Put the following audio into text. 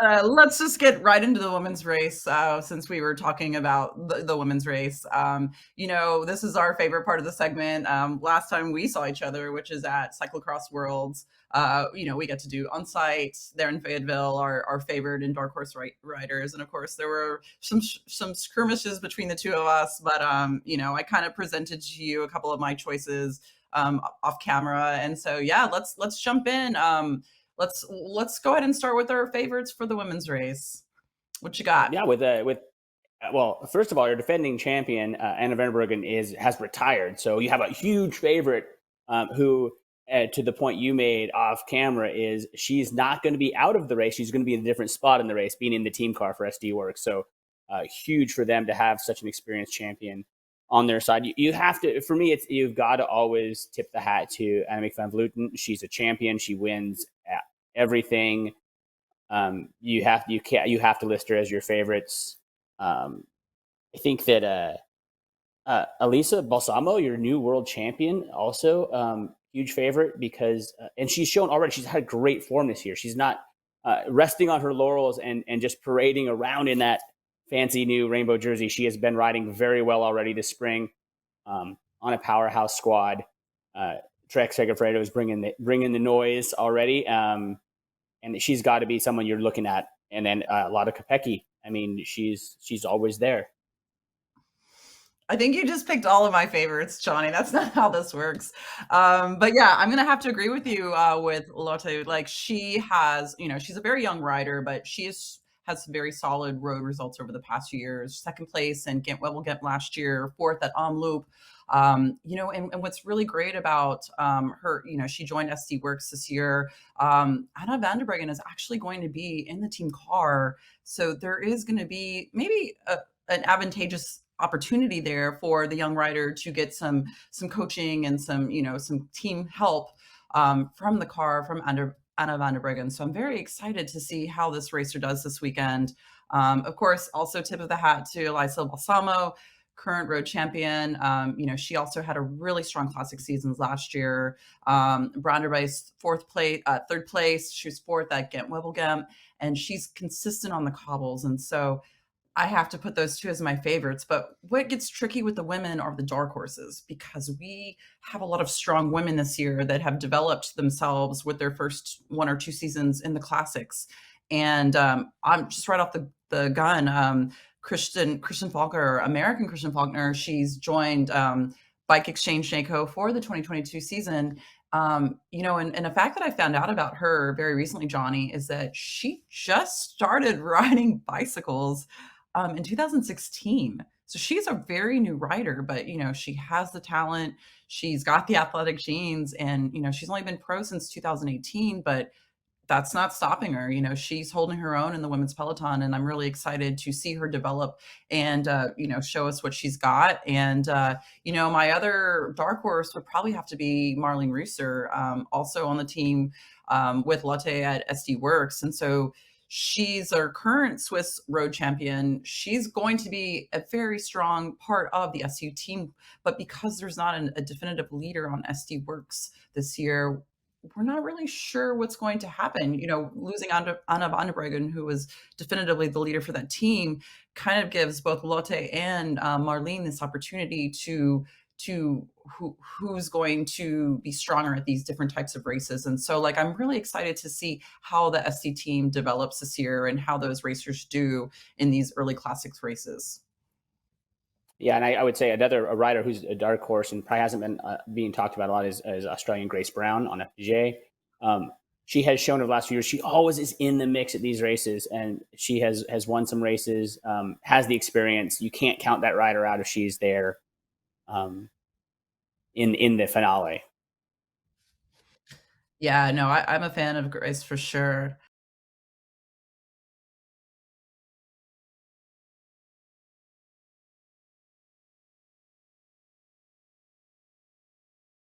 Let's just get right into the women's race, since we were talking about the women's race. This is our favorite part of the segment. Last time we saw each other, which is at Cyclocross Worlds, we get to do on site there in Fayetteville, our favorite and dark horse riders, and of course there were some skirmishes between the two of us. But I kind of presented to you a couple of my choices off camera, and so yeah, let's jump in. Let's go ahead and start with our favorites for the women's race. What you got? Yeah, with well, first of all, your defending champion Anna van der Breggen has retired, so you have a huge favorite who, to the point you made off camera, is she's not going to be out of the race. She's going to be in a different spot in the race, being in the team car for SD Works. So huge for them to have such an experienced champion on their side. You have to, for me, you've got to always tip the hat to Annemiek van Vleuten. She's a champion. She wins at everything. You have to list her as your favorites. I think that Elisa Balsamo, your new world champion, also huge favorite because and she's shown already she's had great form this year. She's not resting on her laurels and just parading around in that fancy new rainbow jersey. She has been riding very well already this spring on a powerhouse squad. Trek Segafredo is bringing the noise already. And she's got to be someone you're looking at. And then Lada Kopecky. I mean, she's always there. I think you just picked all of my favorites, Johnny. That's not how this works. But yeah, I'm gonna have to agree with you with Lotte. Like she has, she's a very young rider, but has very solid road results over the past few years. Second place in Ghent-Wevelgem last year, fourth at Omloop. And what's really great about her, she joined SD Works this year. Anna van der Breggen is actually going to be in the team car. So there is going to be maybe an advantageous opportunity there for the young rider to get some coaching and some team help from the car from Anna van der Breggen. So I'm very excited to see how this racer does this weekend. Of course, also tip of the hat to Elisa Balsamo, current road champion. She also had a really strong classic seasons last year. Branderbijs third place. She was fourth at Ghent-Wevelgem, and she's consistent on the cobbles. And so I have to put those two as my favorites. But what gets tricky with the women are the dark horses, because we have a lot of strong women this year that have developed themselves with their first one or two seasons in the classics. And I'm just right off the gun. Christian Faulkner, American Christian Faulkner, she's joined Bike Exchange NACO for the 2022 season. And a fact that I found out about her very recently, Johnny, is that she just started riding bicycles in 2016. So she's a very new rider, but she has the talent, she's got the athletic genes, and she's only been pro since 2018, but that's not stopping her. She's holding her own in the women's peloton, and I'm really excited to see her develop and show us what she's got. And my other dark horse would probably have to be Marlene Reusser, also on the team with Lotte at SD Works, and so she's our current Swiss road champion. She's going to be a very strong part of the SU team, but because there's not a definitive leader on SD Works this year, we're not really sure what's going to happen. Losing Anna van der Breggen, who was definitively the leader for that team, kind of gives both Lotte and Marlene this opportunity to who's going to be stronger at these different types of races. And so, I'm really excited to see how the SD team develops this year and how those racers do in these early classics races. Yeah, and I would say a rider who's a dark horse and probably hasn't been being talked about a lot is Australian Grace Brown on FDJ. She has shown over the last few years she always is in the mix at these races, and she has won some races, has the experience. You can't count that rider out if she's there in the finale. Yeah, no, I'm a fan of Grace for sure.